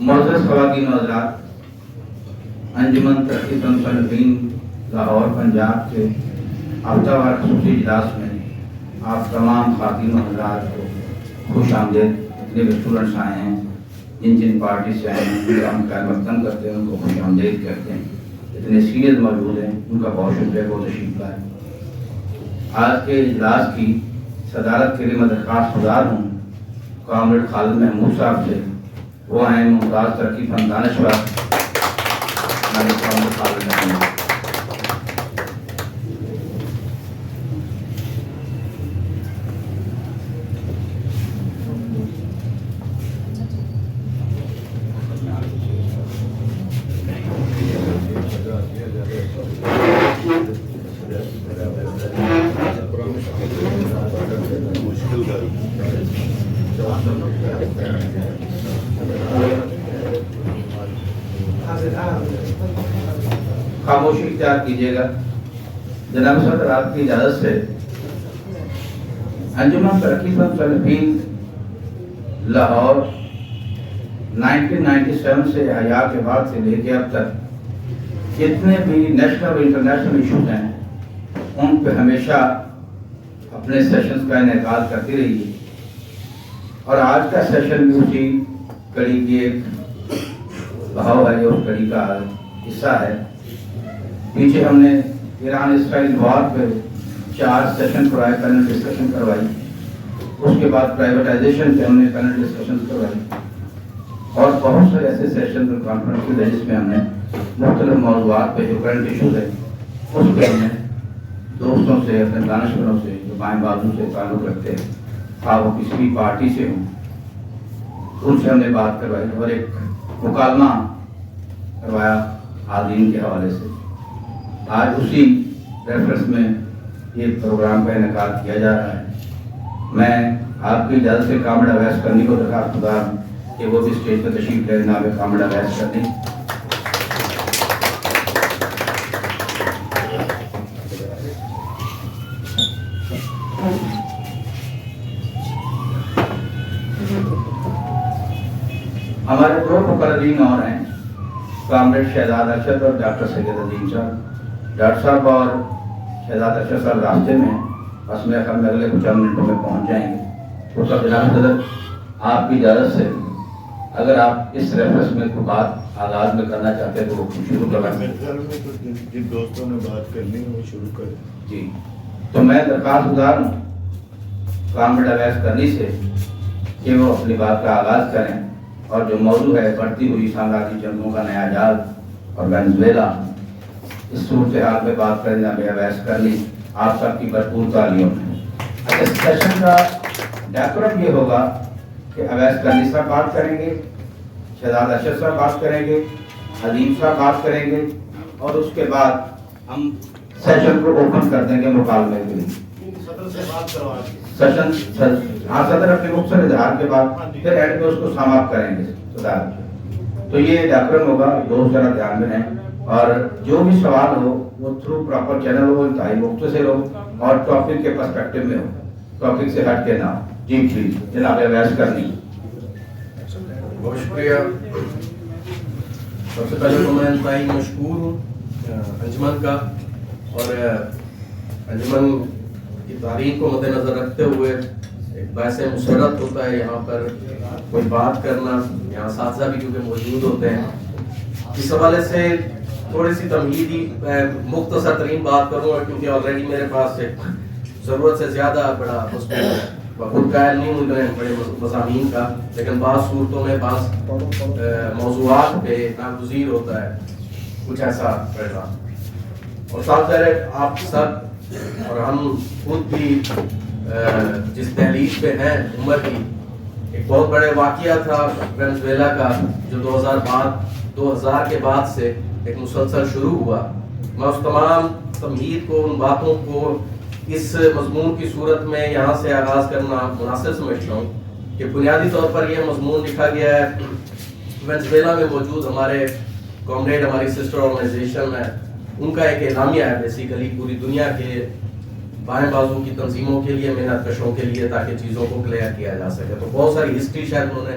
معزز خواتین و حضرات، انجمن ترقی صنفین لاہور پنجاب کے ہفتہ وار خصوصی اجلاس میں آپ تمام خواتین و حضرات کو خوش آمدید۔ جتنے بھی اسٹوڈنٹس آئے ہیں، جن پارٹی سے آئے ہیں، ان کا ہم خیر مقدم کرتے ہیں، ان کو خوش آمدید کہتے ہیں۔ جتنے سینئر موجود ہیں ان کا بہت شکریہ، وہ تشریف لائے۔ آج کے اجلاس کی صدارت کے لیے میں درخواست گزار ہوں کامریڈ خالد محمود صاحب سے۔ وہ ہیں ممتاز ترقی فن دانشور کامریڈ خالد محمود۔ خاموشی اختیار کیجیے گا۔ جناب صدر، آپ کی اجازت سے انجمن ترقی صنفین لاہور 1997 سے حیا کے بعد سے لے کے اب تک جتنے بھی نیشنل اور انٹرنیشنل ایشوز ہیں ان پہ ہمیشہ اپنے سیشنز کا انعقاد کرتی رہی ہے، اور آج کا سیشن بھی اسی کڑی کی ایک بہاؤ ہے، جو اس کڑی کا حصہ ہے۔ پیچھے ہم نے ایران اسرائیل وار پہ 4 سیشن کروائے، پینل ڈسکشن کروائی۔ اس کے بعد پرائیویٹائزیشن پہ ہم نے پینل ڈسکشن کروائی، اور بہت سے ایسے سیشن اور کانفرنس ہیں جس میں ہم نے مختلف موضوعات پہ جو کرنٹ ایشوز ہے اس پہ ہم نے دوستوں سے، اپنے دانشوروں سے جو بائیں بازو سے تعلق رکھتے ہیں، خواہ وہ کسی بھی پارٹی سے ہوں، ان سے ہم نے بات کروائی اور ایک مکالمہ کروایا حاضرین کے حوالے سے۔ آج اسی ریفرنس میں یہ پروگرام کا انعقاد کیا جا رہا ہے۔ میں آپ کی اجازت سے کامریڈ اویس کرنی کو درخواست گزار ہوں کہ وہ بھی اسٹیج پر تشریف لے جناب کامریڈ اویس کرنی۔ ہمارے 2 مقررین اور ہیں، کامریڈ شہزاد ارشد اور ڈاکٹر سید عظیم صاحب۔ ڈاکٹر صاحب اور شہزاد ارشد صاحب راستے میں، بس میرے خیال میں اگلے کچھ چند منٹوں میں پہنچ جائیں گے۔ تو سب جناب صدر، آپ کی اجازت سے اگر آپ اس ریفرنس میں کوئی بات آغاز میں کرنا چاہتے ہیں تو وہ شروع کریں۔ جن دوستوں نے بات کرنی ہے وہ شروع کریں۔ جی، تو میں درخواست گزار ہوں کامریڈ اویس کرنی سے کہ وہ اپنی بات کا آغاز کریں، اور جو موضوع ہے بڑھتی ہوئی سامراجی جنگوں کا نیا جال اور وینزویلا، اس صورتحال پہ بات کریں جناب اویس کرنی، آپ سب کی بھرپور تعلیوں میں۔ اس سیشن کا ڈیکورم یہ ہوگا کہ اویس کرنی صاحب بات کریں گے، شہزاد ارشد صاحب بات کریں گے، عظیم صاحب بات کریں گے، اور اس کے بعد ہم سیشن کو اوپن کر دیں گے مکالمے کے لیے۔ سیشن صدر اپنے مختصر اظہار کے بعد پھر اینڈ میں اس کو سم اپ کریں گے صدارت۔ تو یہ ڈیکورم ہوگا، دوست ذرا دھیان میں رہیں، اور جو بھی سوال ہو وہ تھرو پراپر چینل ہو، انتہائی مختصر ہو اور ٹاپک کے پرسپیکٹو میں ہو، ٹاپک سے ہٹ کے نہ ہو۔ جی پلیز جناب اویس کرنی۔ بہت شکریہ۔ سب سے پہلے تو میں انتہائی مشکور ہوں انجمن کا، اور انجمن کی تاریخ کو مد نظر رکھتے ہوئے ایک باعث مسرت ہوتا ہے یہاں پر کوئی بات کرنا، یہاں اساتذہ بھی کیونکہ موجود ہوتے ہیں۔ اس حوالے سے تھوڑی سی تمہیدی مختصر ترین بات کروں گا، کیونکہ آلریڈی میرے پاس ایک ضرورت سے زیادہ بڑا خود قائل نہیں ہوں بڑے مضامین کا، لیکن بعض صورتوں میں بعض موضوعات پہ ناگزیر ہوتا ہے کچھ ایسا پڑھنا۔ اور ساتھ آپ سب اور ہم خود بھی جس تحلیل پہ ہیں عمر کی، ایک بہت بڑے واقعہ تھا وینزویلا کا جو 2000 کے بعد سے ایک مسلسل شروع ہوا۔ میں اس تمام تمہید کو، ان باتوں کو اس مضمون کی صورت میں یہاں سے آغاز کرنا مناسب سمجھتا ہوں کہ بنیادی طور پر یہ مضمون لکھا گیا ہے وینزویلا میں موجود ہمارے کامریڈ، ہماری سسٹر آرگنائزیشن ہے، ان کا ایک اعلامیہ ہے بیسیکلی پوری دنیا کے بائیں بازو کی تنظیموں کے لیے، محنت کشوں کے لیے، تاکہ چیزوں کو کلیئر کیا جا سکے۔ تو بہت ساری ہسٹری شاید انہوں نے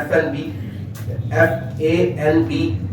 FANB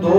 2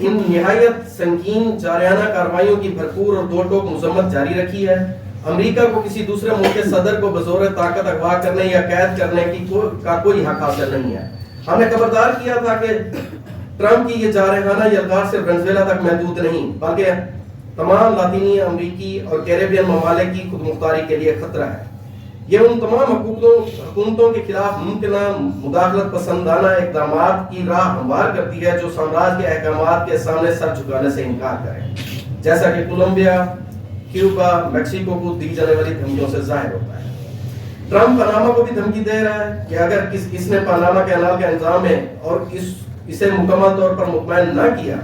ان نہایت سنگین جارحانہ کارروائیوں کی بھرپور اور دو ٹوک مذمت جاری رکھی ہے۔ امریکہ کو کسی دوسرے ملک کے صدر کو بزور طاقت اغوا کرنے یا قید کرنے کا کوئی حق حاصل نہیں ہے۔ ہم نے خبردار کیا تھا کہ ٹرمپ کی یہ جارحانہ یلغار صرف ونزویلا تک محدود نہیں بلکہ تمام لاطینی امریکی اور کیریبین ممالک کی خود مختاری کے لیے خطرہ ہے۔ یہ ان تمام حکومتوں کے خلاف ممکنہ مداخلت پسندانہ اقدامات کی راہ ہموار کرتی ہے جو سامراج کے احکامات کے سامنے سر جھکانے سے انکار کریں، جیسا کہ کولمبیا، کیوبا، میکسیکو کو دی جانے والی دھمکیوں سے ظاہر ہوتا ہے۔ ٹرمپ پاناما کو بھی دھمکی دے رہا ہے کہ اگر اس نے پاناما کینال کا انتظام ہے اور اسے مکمل طور پر مطمئن نہ کیا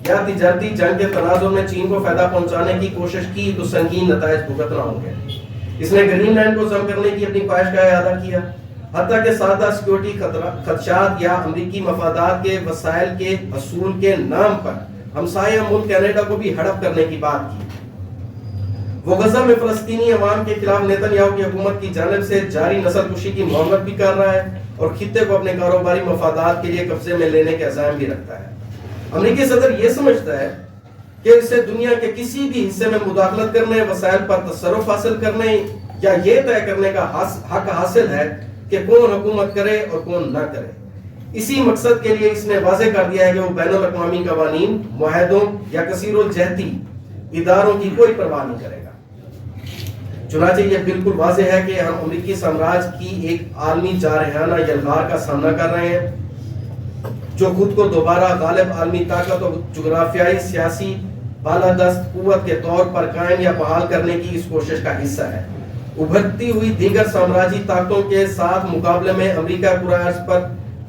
یا تجارتی جنگ کے تناظر میں چین کو فائدہ پہنچانے کی کوشش کی تو سنگین نتائج بھگتنا ہوں گے۔ اس نے گرین لینڈ کو ضم کرنے کی اپنی خواہش کا اعادہ کیا، حتیٰ کہ سادہ سیکورٹی خدشات یا امریکی مفادات کے وسائل کے حصول کے نام پر ہمسایہ ملک کینیڈا کو بھی ہڑپ کرنے کی بات کی۔ وہ غزہ میں فلسطینی عوام کے خلاف نیتن یاہو کی حکومت کی جانب سے جاری نسل کشی کی مذمت بھی کر رہا ہے اور خطے کو اپنے کاروباری مفادات کے لیے قبضے میں لینے کے عزائم بھی رکھتا ہے۔ امریکی صدر یہ سمجھتا ہے کہ اسے دنیا کے کسی بھی حصے میں مداخلت کرنے، وسائل پر تصرف حاصل کرنے یا یہ طے کرنے کا حق حاصل ہے کہ کون حکومت کرے اور کون نہ کرے۔ اسی مقصد کے لیے اس نے واضح کر دیا ہے کہ وہ بین الاقوامی قوانین، معاہدوں یا کثیر الجہتی اداروں کی کوئی پرواہ نہیں کرے گا۔ چنانچہ یہ بالکل واضح ہے کہ ہم امریکی سامراج کی ایک عالمی جارحانہ یلغار کا سامنا کر رہے ہیں جو خود کو دوبارہ غالب عالمی طاقت اور جغرافیائی سیاسی بالادست قوت کے طور پر قائم یا بحال کرنے کی اس کوشش کا حصہ ہے۔ ابھرتی ہوئی دیگر سامراجی طاقتوں کے ساتھ مقابلے میں امریکہ پورا عرض پر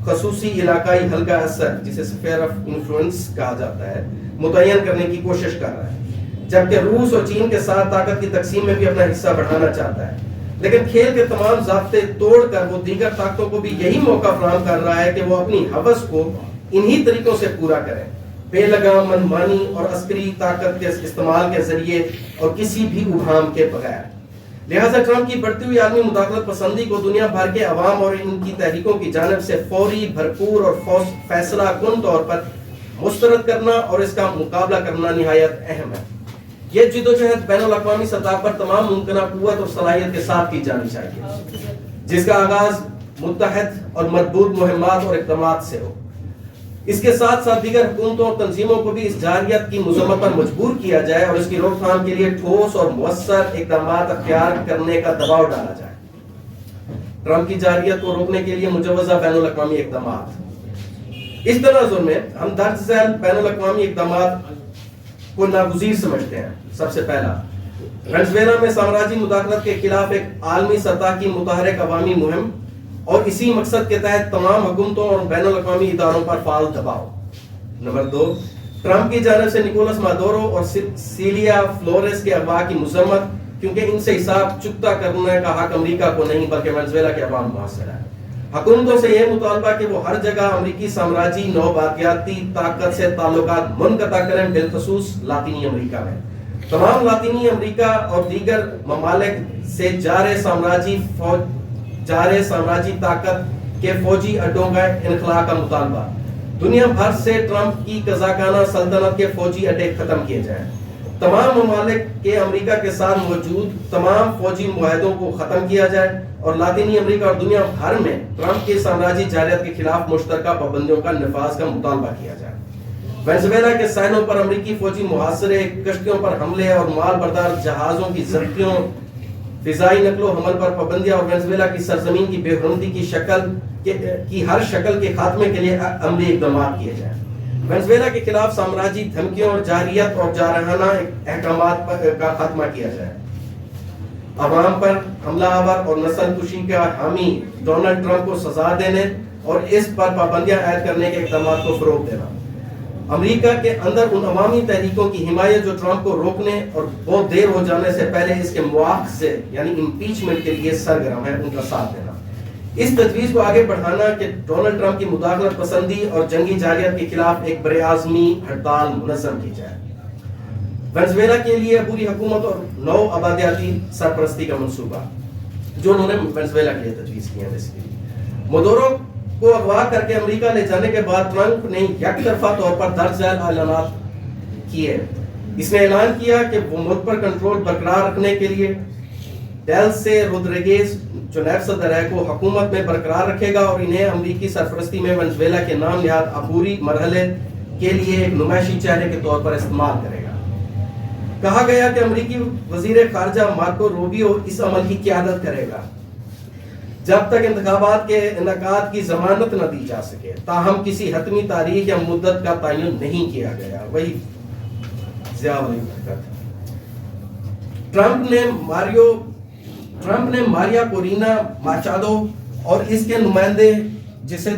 خصوصی علاقائی حلقہ اثر، جسے اسفیئر آف انفلوئنس کہا جاتا ہے، متعین کرنے کی کوشش کر رہا ہے، جبکہ روس اور چین کے ساتھ طاقت کی تقسیم میں بھی اپنا حصہ بڑھانا چاہتا ہے۔ لیکن کھیل کے تمام ضابطے توڑ کر وہ دیگر طاقتوں کو بھی یہی موقع فراہم کر رہا ہے کہ وہ اپنی ہوس کو انہی طریقوں سے پورا کریں، بے لگام منمانی اور عسکری طاقت کے استعمال کے ذریعے اور کسی بھی ابہام کے بغیر۔ لہٰذا ٹرمپ کی بڑھتی ہوئی عالمی مداخلت پسندی کو دنیا بھر کے عوام اور ان کی تحریکوں کی جانب سے فوری، بھرپور اور فیصلہ کن طور پر مسترد کرنا اور اس کا مقابلہ کرنا نہایت اہم ہے۔ یہ جدوجہد بین الاقوامی سطح پر تمام ممکنہ قوت اور صلاحیت کے ساتھ کی جانی چاہیے، جس کا آغاز متحد اور مربوط مہمات اور اقدامات سے ہو۔ اس کے ساتھ ساتھ دیگر حکومتوں اور تنظیموں کو بھی اس جارحیت کی مذمت پر مجبور کیا جائے اور اس کی روک تھام کے لیے ٹھوس اور مؤثر اقدامات اختیار کرنے کا دباؤ ڈالا جائے۔ ٹرمپ کی جارحیت کو روکنے کے لیے مجوزہ بین الاقوامی اقدامات۔ اس تناظر میں ہم درج ذیل بین الاقوامی اقدامات کو ناگزیر سمجھتے ہیں۔ سب سے پہلا، ونزویلا میں سامراجی مداخلت کے خلاف ایک عالمی سطح کی متحرک عوامی مہم اور اسی مقصد کے تحت تمام حکومتوں اور بین الاقوامی اداروں پر فعال دباؤ۔ نمبر 2، ٹرمپ کی جانب سے نکولس مادورو اور سیلیا فلورس کے اغوا کی مذمت، کیونکہ ان سے حساب چکتا کرنے کا حق امریکہ کو نہیں بلکہ ونزویلا کے عوام کو حاصل ہے۔ حکومتوں سے یہ مطالبہ کہ وہ ہر جگہ امریکی سامراجی نوبادیاتی طاقت سے تعلقات منقطع کریں، بالخصوص لاطینی امریکہ میں۔ تمام لاطینی امریکہ اور دیگر ممالک سے جارے سامراجی طاقت کے فوجی اڈوں کا انخلاء کا مطالبہ۔ دنیا بھر سے ٹرمپ کی قزاقانہ سلطنت کے فوجی اڈے ختم کیے جائیں۔ تمام ممالک کے امریکہ کے ساتھ موجود تمام فوجی معاہدوں کو ختم کیا جائے اور لاطینی امریکہ اور دنیا بھر میں ٹرمپ کی سامراجی جارحیت کے خلاف مشترکہ پابندیوں کا نفاذ کا مطالبہ کیا جائے۔ وینزویلا کے ساحلوں پر امریکی فوجی محاصرے، کشتیوں پر حملے اور مال بردار جہازوں کی ضبطیوں، فضائی نقل و حمل پر پابندیاں اور وینزویلا کی سرزمین کی بے حرمتی کی ہر شکل کے خاتمے کے لیے عملی اقدامات کیے جائیں۔ وینزویلا کے خلاف سامراجی دھمکیوں اور جارحیت اور جارحانہ احکامات کا خاتمہ کیا جائے۔ عوام پر حملہ آور اور نسل کشی کا حامی ڈونلڈ ٹرمپ کو سزا دینے اور اس پر پابندیاں عائد کرنے کے اقدامات کو فروغ دینا۔ امریکہ کے اندر ان عوامی تحریکوں کی حمایت جو ٹرمپ کو روکنے اور بہت دیر ہو جانے سے پہلے اس کے مواخذے یعنی امپیچمنٹ کے لیے سرگرم ہے، ان کا ساتھ دینا۔ اس تجویز کو آگے بڑھانا کہ ڈونلڈ ٹرمپ کی مداخلت پسندی اور جنگی جارحیت کے خلاف ایک برعزمی ہڑتال منظم کی جائے۔ وینزویلا کے لیے عبوری حکومت اور نو آبادیاتی سرپرستی کا منصوبہ جو انہوں نے وینزویلا کے لیے تجویز کیا ہے۔ مادورو کو اغوا کر کے امریکہ لے جانے کے بعد ٹرمپ نے یک طرفہ طور پر درج ذیل اعلانات کیے. اس نے اعلان کیا کہ وہ ملک پر کنٹرول برقرار رکھنے کے لیے ڈیلسی روڈریگز جو نائب صدر ہے کو حکومت میں برقرار رکھے گا اور انہیں امریکی سرپرستی میں ونزویلا کے نام نہاد عبوری مرحلے کے لیے ایک نمائشی چہرے کے طور پر استعمال کرے گا. کہا گیا کہ امریکی وزیر خارجہ مارکو روبیو اس عمل کی قیادت کرے گا جب تک انتخابات کے انعقاد کی ضمانت نہ دی جا سکے. تاہم کسی حتمی تاریخ یا مدت کا تعین نہیں کیا گیا. وہی ضیاء والی حرکت. ٹرمپ نے ماریا کورینا ماچادو اور اس کے نمائندے جسے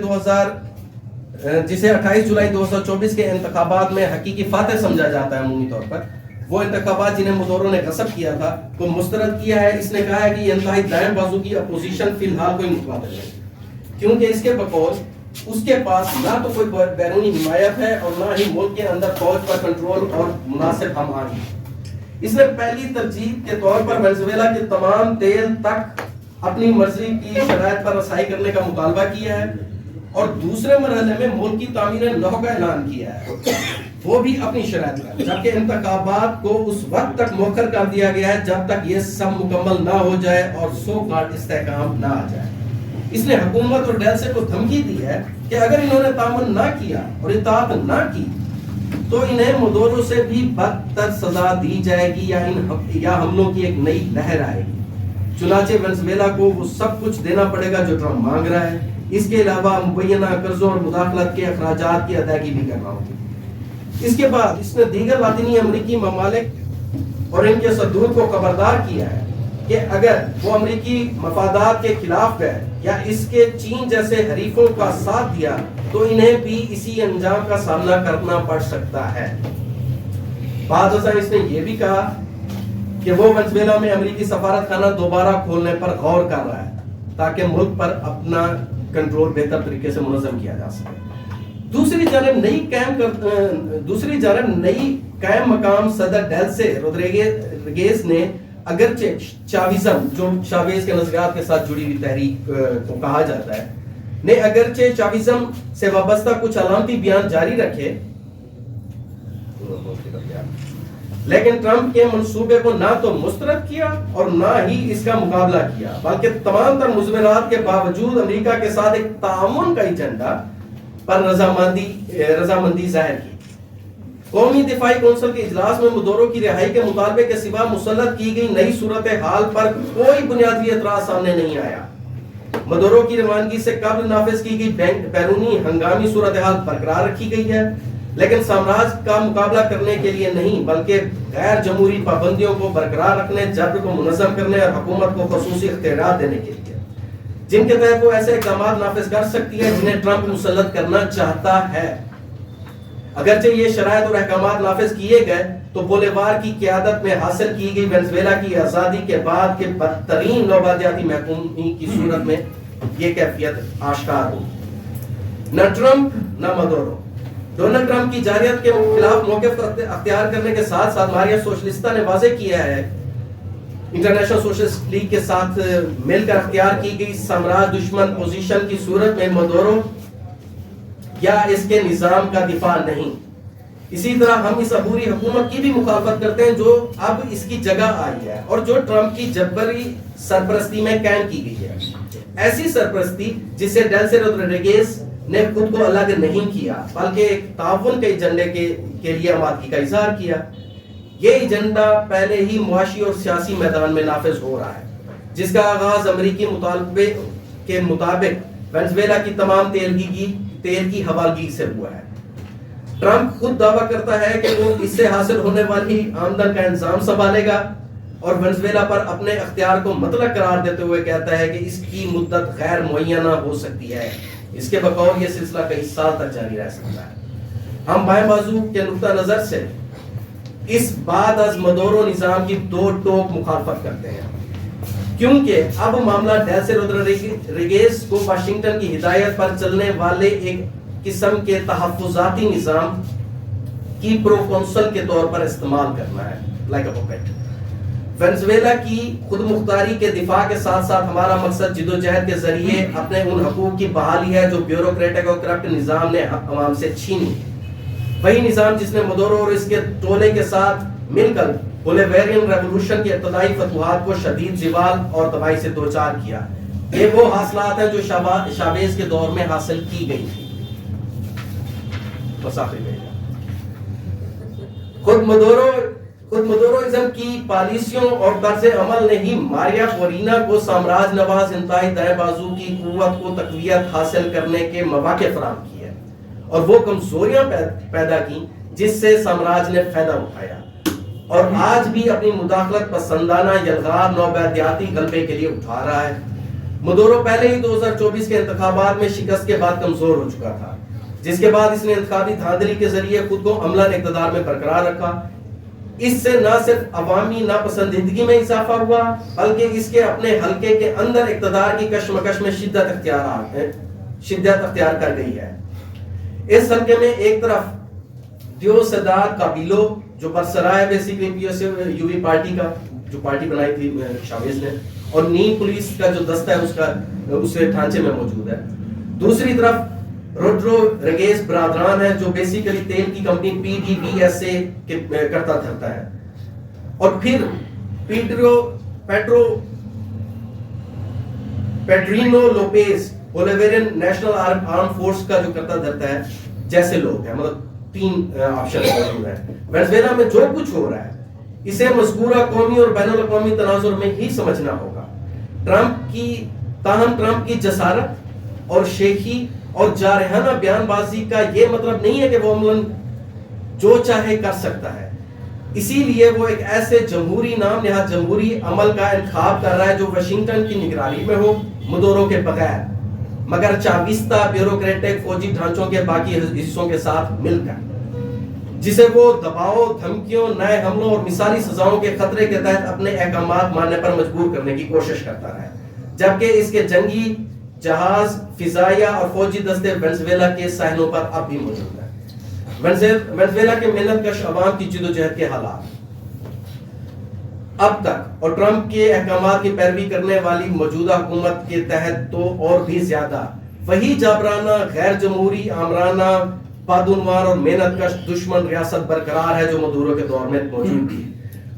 28 جولائی 2024 کے انتخابات میں حقیقی فاتح سمجھا جاتا ہے عمومی طور پر، وہ انتخابات جنہیں مدورو نے غصب کیا تھا کو مسترد کیا ہے. اس نے کہا ہے کہ یہ انتہائی دائیں بازو کی اپوزیشن فی الحال کوئی متبادل نہیں، کیونکہ اس کے بقول اس کے پاس نہ تو کوئی بیرونی حمایت ہے اور نہ ہی ملک کے اندر فوج پر کنٹرول اور مناسب ہم آہنگی. اس نے پہلی ترجیح کے طور پر وینزویلا کے تمام تیل تک اپنی مرضی کی شرائط پر رسائی کرنے کا مطالبہ کیا ہے اور دوسرے مرحلے میں ملک کی تعمیر نو کا اعلان کیا ہے، وہ بھی اپنی شرائط پر، جبکہ انتخابات کو اس وقت تک مؤخر کر دیا گیا ہے جب تک یہ سب مکمل نہ ہو جائے اور سو کارڈ استحکام نہ آ جائے. اس نے حکومت اور ڈیلسے کو دھمکی دی ہے کہ اگر انہوں نے تعاون نہ کیا اور اطاعت نہ کی تو انہیں مدورو سے بھی بدتر سزا دی جائے گی یا حملوں کی ایک نئی لہر آئے گی. چنانچہ وینزویلا کو وہ سب کچھ دینا پڑے گا جو ٹرمپ مانگ رہا ہے. اس کے علاوہ مبینہ قرضوں اور مداخلت کے اخراجات کی ادائیگی بھی کرنا ہوگی. اس کے بعد اس نے دیگر لاطینی امریکی ممالک اور ان کے صدور کو خبردار کیا ہے کہ اگر وہ امریکی مفادات کے خلاف گئے یا اس کے چین جیسے حریفوں کا ساتھ دیا تو انہیں بھی اسی انجام کا سامنا کرنا پڑ سکتا ہے. بعد ازاں اس نے یہ بھی کہا کہ وہ وینزویلا میں امریکی سفارت خانہ دوبارہ کھولنے پر غور کر رہا ہے تاکہ ملک پر اپنا کنٹرول بہتر طریقے سے منظم کیا جا سکے. دوسری جانب نئی قائم مقام صدر ڈیلسی روڈریگز نے اگرچہ چاویزم جو چاویز کے نظریات کے ساتھ جڑی ہوئی تحریک کو کہا جاتا ہے نے اگرچہ چاویزم سے وابستہ کچھ علامتی بیان جاری رکھے لیکن ٹرمپ کے منصوبے کو نہ تو مسترد کیا اور نہ ہی اس کا مقابلہ کیا، بلکہ تمام تر مضمرات کے باوجود امریکہ کے ساتھ ایک تعاون کا ایجنڈا پر رضامندی ظاہر کی. قومی دفاعی کونسل کے اجلاس میں مدورو کی رہائی کے مطالبے کے سوا مسلط کی گئی نئی صورتحال پر کوئی بنیادی اعتراض سامنے نہیں آیا. مدورو کی روانگی سے قبل نافذ کی گئی بیرونی ہنگامی صورتحال برقرار رکھی گئی ہے، لیکن سامراج کا مقابلہ کرنے کے لیے نہیں بلکہ غیر جمہوری پابندیوں کو برقرار رکھنے، جبر کو منظم کرنے اور حکومت کو خصوصی اختیارات دینے کے لیے، جن کے تحت وہ ایسے اقدامات نافذ کر سکتی ہے جنہیں ٹرمپ مسلط کرنا چاہتا ہے. اگرچہ یہ شرائط اور احکامات نافذ کیے گئے تو بولیوار کی قیادت میں حاصل کی گئی وینزویلا کی آزادی کے بعد کے بدترین نوآبادیاتی محکومی کی صورت میں یہ کیفیت آشکار ہوگی. نہ ٹرمپ نہ مدورو. ڈونلڈ ٹرمپ کی جارحیت کے خلاف موقف اختیار کرنے کے ساتھ ساتھ ماریا سوشلسٹا نے واضح کیا ہے انٹرنیشنل سوشلسٹ لیگ کے ساتھ مل کر اختیار کی گئی سامراج دشمن پوزیشن کی صورت میں مدورو یا اس کے نظام کا دفاع نہیں. اسی طرح ہم اس عبوری حکومت کی بھی مخالفت کرتے ہیں جو اب اس کی جگہ آئی ہے اور جو ٹرمپ کی جبری سرپرستی میں قائم کی گئی ہے. ایسی سرپرستی جسے ڈیلسی روڈریگز نے خود کو الگ نہیں کیا بلکہ ایک تعاون کے ایجنڈے کے لیے آمادگی کا اظہار کیا. یہ ایجنڈا پہلے ہی معاشی اور سیاسی میدان میں نافذ ہو رہا ہے، جس کا آغاز امریکی مطالبے کے مطابق وینزویلا کی تمام تیل کی حوالگی سے ہوا ہے. ٹرمپ خود دعویٰ کرتا ہے کہ وہ اس سے حاصل ہونے والی آمدن کا انتظام سنبھالے گا اور وینزویلا پر اپنے اختیار کو مطلق قرار دیتے ہوئے کہتا ہے کہ اس کی مدت غیر معینہ ہو سکتی ہے. اس کے بقول یہ سلسلہ کئی سال تک جاری رہ سکتا ہے. ہم بائیں بازو کے نقطہ نظر سے اس بعد از مدورو نظام کی دو ٹوک مخالفت کرتے ہیں، کیونکہ اب معاملہ ڈیلسی روڈریگز کو واشنگٹن کی ہدایت پر چلنے والے ایک قسم کے تحفظاتی نظام کی پرو کونسل کے طور پر استعمال کرنا ہے، لائک اے پپیٹ. وینزویلا کی خود مختاری کے دفاع کے ساتھ ساتھ ہمارا مقصد جدوجہد کے ذریعے اپنے ان حقوق کی بحالی ہے جو بیوروکریٹک اور کرپٹ نظام نے عوام سے چھینی. وہی نظام جس نے مدورو اور اس کے ٹولے کے ساتھ مل کر بولیویرین ریولوشن کی ابتدائی فتوحات کو شدید زوال اور تباہی سے دوچار کیا. یہ وہ حاصلات ہیں جو شاویز کے دور میں حاصل کی گئی تھی. خود مدوروازم کی پالیسیوں اور طرز عمل نے ہی ماریا کورینا کو سامراج نواز انتہائی دائیں بازو کی قوت کو تقویت حاصل کرنے کے مواقع فراہم کیے اور وہ کمزوریاں پیدا کی جس سے سامراج نے فائدہ اٹھایا اور آج بھی اپنی مداخلت پسندانہ یلغار نوبادیاتی غلبے کے لیے اٹھا رہا ہے. مدورو پہلے ہی 2024 کے انتخابات میں شکست کے بعد کمزور ہو چکا تھا, جس کے بعد اس نے انتخابی دھاندلی کے ذریعے خود کو عملاً اقتدار میں برقرار رکھا. اس سے نہ صرف عوامی ناپسندیدگی میں اضافہ ہوا بلکہ اس کے اپنے حلقے کے اندر اقتدار کی کشمکش میں شدت اختیار کر گئی ہے. اس حلقے میں ایک طرف دیوسداد کابیلو جو برسرائے basically P S U V party کا جو پارٹی بنائی تھی شاویز نے, اور نیم پولیس کا جو دستہ ہے اس ڈھانچے میں موجود ہے. دوسری طرف روڈرو رگیز برادران ہے جو بیسیکلی تیل کی company P D B S A کرتا دھرتا ہے, اور پھر پیڈرینو لوپیز بولیویرین نیشنل آرم فورس کا جو کرتا دھرتا ہے جیسے لوگ ہیں. مطلب 3 آپشن موجود ہیں. وینزویلا میں جو کچھ ہو رہا ہے اسے مذکورہ قومی اور بین الاقوامی تناظر میں ہی سمجھنا ہوگا. ٹرمپ کی جسارت اور شیخی اور جارحانہ بیان بازی کا یہ مطلب نہیں ہے کہ وہ عملاً جو چاہے کر سکتا ہے. اسی لیے وہ ایک ایسے جمہوری نام نہاد جمہوری عمل کا انتخاب کر رہا ہے جو واشنگٹن کی نگرانی میں ہو, مدورو کے بغیر, مگر چاویستا بیوروکریٹک فوجی ڈھانچوں کے باقی حصوں کے ساتھ مل کر, جسے وہ دباؤ, دھمکیوں, نئے حملوں اور مثالی سزاؤں کے خطرے کے تحت اپنے احکامات ماننے پر مجبور کرنے کی کوشش کرتا ہے. جبکہ اس کے جنگی جہاز, فضائیہ اور فوجی دستے وینزویلا کے ساحلوں پر اب بھی موجود ہیں. وینزویلا کے محنت کش عوام کی جدوجہد کے حالات اب تک اور ٹرمپ کے احکامات کی پیروی کرنے والی موجودہ حکومت کے تحت تو اور بھی زیادہ وہی جابرانہ, غیر جمہوری, آمرانہ, پادونوار اور محنت کش دشمن ریاست برقرار ہے جو مدورو کے دور میں موجود تھی.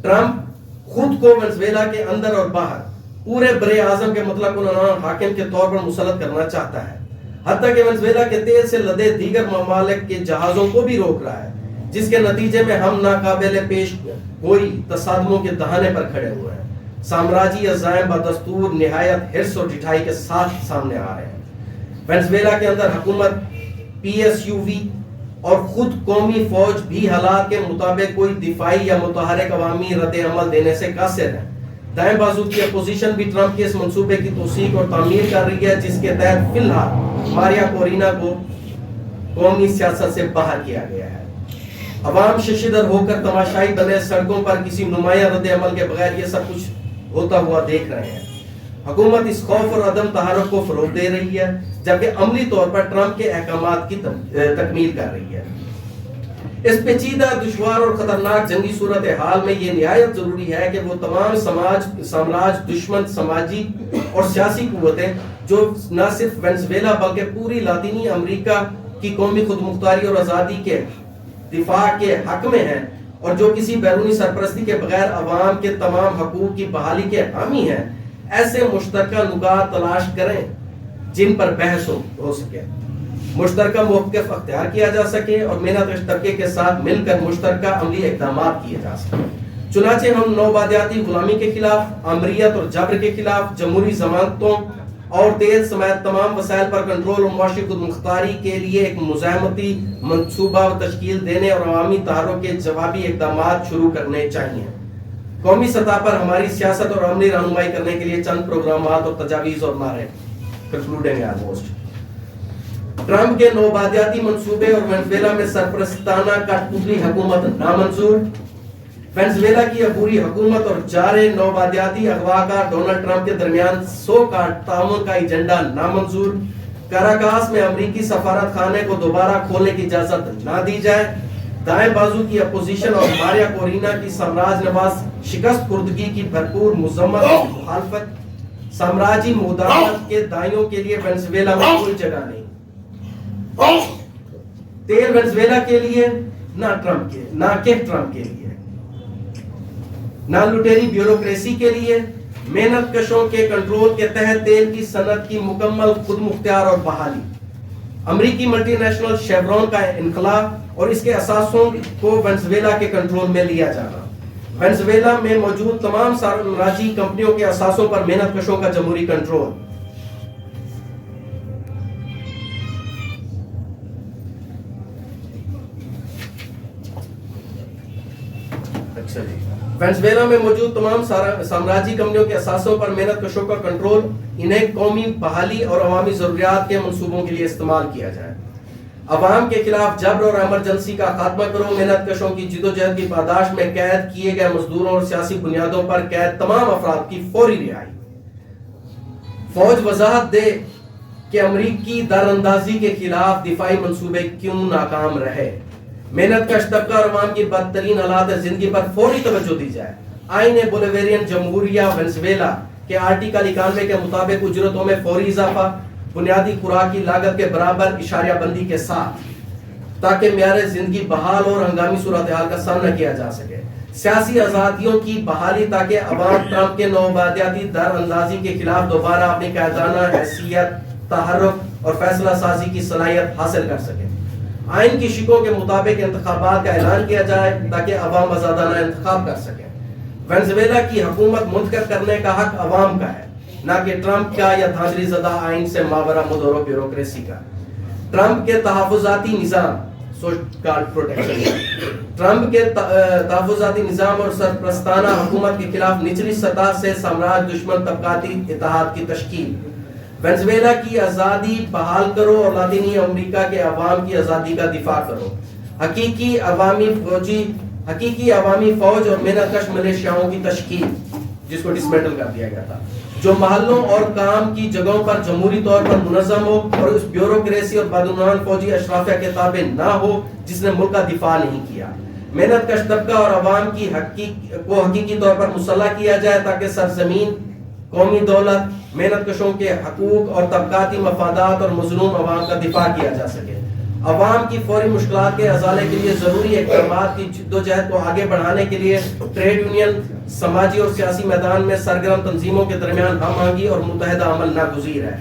ٹرمپ خود کو وینزویلا کے اندر اور باہر پورے بر اعظم کے مطلق العنان حاکم کے طور پر مسلط کرنا چاہتا ہے, حتیٰ کہ وینزویلا کے تیل سے لدے دیگر ممالک کے جہازوں کو بھی روک رہا ہے, جس کے نتیجے میں ہم ناقابل پیش گوئی تصادموں کے دہانے پر کھڑے ہوئے ہیں. سامراجی عزائم بدستور نہایت حرص اور ڈٹھائی کے ساتھ سامنے آ رہے ہیں. وینزویلا کے اندر حکومت, پی ایس یو وی اور خود قومی فوج بھی حالات کے مطابق کوئی دفاعی یا متحرک عوامی رد عمل دینے سے قاصر ہے. دائیں بازو کی اپوزیشن بھی ٹرمپ کے اس منصوبے کی توثیق اور تعمیر کر رہی ہے, جس کے تحت فی الحال ماریا کورینا کو قومی سیاست سے باہر کیا گیا ہے. عوام ششدر ہو کر تماشائی بنے سڑکوں پر کسی نمایاں رد عمل کے بغیر یہ سب کچھ ہوتا ہوا دیکھ رہے ہیں. حکومت اس خوف اور عدم تحرک کو فروغ دے رہی ہے, جبکہ عملی طور پر ٹرمپ کے احکامات کی تکمیل کر رہی ہے. اس پیچیدہ, دشوار اور خطرناک جنگی صورتحال میں یہ نہایت ضروری ہے کہ وہ تمام سامراج دشمن سماجی اور سیاسی قوتیں جو نہ صرف وینزویلا بلکہ پوری لاطینی امریکہ کی قومی خود مختاری اور آزادی کے دفاع کے حق میں ہیں اور جو کسی بیرونی سرپرستی کے بغیر عوام کے تمام حقوق کی بحالی کے حامی ہیں, ایسے مشترکہ نکات تلاش کریں جن پر بحث ہو سکے, مشترکہ موقف اختیار کیا جا سکے اور محنت طبقے کے ساتھ مل کر مشترکہ عملی اقدامات کیے جا سکیں. چنانچہ ہم نوبادیاتی غلامی کے خلاف, آمریت اور جبر کے خلاف, جمہوری ضمانتوں اور تیل سمیت تمام وسائل پر کنٹرول اور معاشی خود مختاری کے لیے ایک مزاحمتی منصوبہ تشکیل دینے اور عوامی تحرک کے جوابی اقدامات شروع کرنے چاہیے. قومی سطح پر ہماری سیاست اور عملی رہنمائی کرنے کے لیے چند پروگرامات اور تجاویز اور نعرے. Concluding almost. ٹرمپ کے نوبادیاتی منصوبے اور وینزویلا میں سرپرستانہ کٹپتلی حکومت نامنظور. وینزویلا کی عبوری حکومت اور جارے نوبادیاتی اغواکار ڈونلڈ ٹرمپ کے درمیان سو کا تعاون کا ایجنڈا نامنظور. کراکاس میں امریکی سفارت خانے کو دوبارہ کھولنے کی اجازت نہ دی جائے. دائیں بازو کی اپوزیشن اور ماریا کورینا کی سامراج نواز شکست خوردگی کی بھرپور مذمت اور مخالفت، سامراجی مداخلت کے دائیوں کے لیے وینزویلا میں کوئی جگہ نہیں۔ تیل وینزویلا کے لیے نہ ٹرمپ کے لیے، نہ لٹیری بیوروکریسی کے لیے، محنت کشوں کے کنٹرول کے تحت تیل کی صنعت کی مکمل خود مختار اور بحالی، امریکی ملٹی نیشنل شیورون کا انخلا اور اس کے اثاثوں کو وینزویلا کے کنٹرول میں لیا جانا، وینزویلا میں موجود تمام سامراجی کمپنیوں کے اثاثوں پر محنت کشوں کا جمہوری کنٹرول۔ وینزویلا میں موجود تمام سامراجی کمپنیوں کے اثاثوں پر محنت کشوں کا کنٹرول، انہیں قومی بحالی اور عوامی ضروریات کے منصوبوں کے لیے استعمال کیا جائے۔ عوام کے خلاف جبر اور ایمرجنسی کا خاتمہ کرو، محنت کشوں کی جدوجہد کی پاداش میں قید کیے گئے مزدوروں اور سیاسی بنیادوں پر قید تمام افراد کی فوری رہائی۔ فوج وضاحت دے کہ امریکی در اندازی کے خلاف دفاعی منصوبے کیوں ناکام رہے۔ محنت کش طبقہ اور عوام کی بدترین حالات زندگی پر فوری توجہ دی جائے۔ آئین بولیویرین جمہوریہ وینزویلا کے آرٹیکل 91 کے مطابق اجرتوں میں فوری اضافہ، بنیادی خوراک کی لاگت کے برابر اشاریہ بندی کے ساتھ، تاکہ معیار زندگی بحال اور ہنگامی صورتحال کا سامنا کیا جا سکے۔ سیاسی آزادیوں کی بحالی تاکہ عوام ٹرمپ کے نوآبادیاتی در اندازی کے خلاف دوبارہ اپنی قائدانہ حیثیت، تحرک اور فیصلہ سازی کی صلاحیت حاصل کر سکے۔ آئین کی شکوں کے مطابق انتخابات کا اعلان کیا جائے تاکہ عوام آزادانہ انتخاب کر سکیں۔ وینزویلا کی حکومت منتخب کرنے کا حق عوام کا ہے، نہ کہ ٹرمپ کا یا دھاندلی زدہ آئین سے ماورا مدور و بیوروکریسی کا۔ ٹرمپ کے تحفظاتی نظام ٹرمپ کے تحفظاتی نظام اور سرپرستانہ حکومت کے خلاف نچلی سطح سے سامراج دشمن طبقاتی اتحاد کی تشکیل۔ وینزویلا کی آزادی بحال کرو اور لاطینی امریکہ کے عوام کی آزادی کا دفاع کرو۔ حقیقی عوامی فوج اور محنت کش ملیشیاؤں کی تشکیل، جس کو ڈسمینٹل کر دیا گیا تھا، جو محلوں اور کام کی جگہوں پر جمہوری طور پر منظم ہو اور اس بیوروکریسی اور بدعنوان فوجی اشرافیہ کے تابع نہ ہو جس نے ملک کا دفاع نہیں کیا۔ محنت کش طبقہ اور عوام کی کو حقیقی طور پر مسلح کیا جائے تاکہ سرزمین، قومی دولت، محنت کشوں کے حقوق اور طبقاتی مفادات اور مظلوم عوام کا دفاع کیا جا سکے۔ عوام کی فوری مشکلات کے ازالے کے لیے ضروری اقدامات کی جدوجہد کو آگے بڑھانے کے لیے ٹریڈ یونین، سماجی اور سیاسی میدان میں سرگرم تنظیموں کے درمیان ہم آہنگی اور متحدہ عمل ناگزیر ہے۔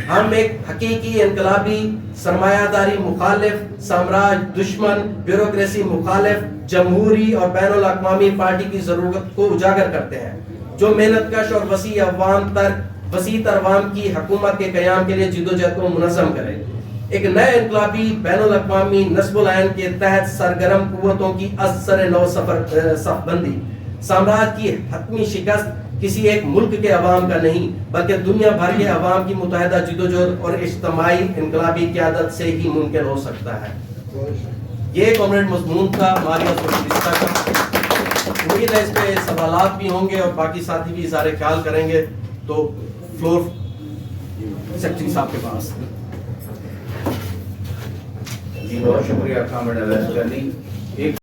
ہم ایک حقیقی انقلابی، سرمایہ داری مخالف، سامراج دشمن، بیوروکریسی مخالف، جمہوری اور بین الاقوامی پارٹی کی ضرورت کو اجاگر کرتے ہیں، جو محنت کش اور وسیع تر عوام کی حکومت کے قیام کے لیے جدوجہد کو منظم کرے۔ ایک نئے انقلابی بین الاقوامی نصب العین کے تحت سرگرم قوتوں کی از سر نو صف بندی۔ سامراج کی حتمی شکست کسی ایک ملک کے عوام کا نہیں بلکہ دنیا بھر کے عوام کی متحدہ جدوجہد اور اجتماعی انقلابی قیادت سے ہی ممکن ہو سکتا ہے۔ یہ کامریڈ مضمون تھا ماریہ سوشلسٹا کا۔ امید ہے اس پہ سوالات بھی ہوں گے اور باقی ساتھی بھی اظہار خیال کریں گے، تو فلور سیکرٹری صاحب کے پاس۔ بہت شکریہ کامریڈ اویس کرنی۔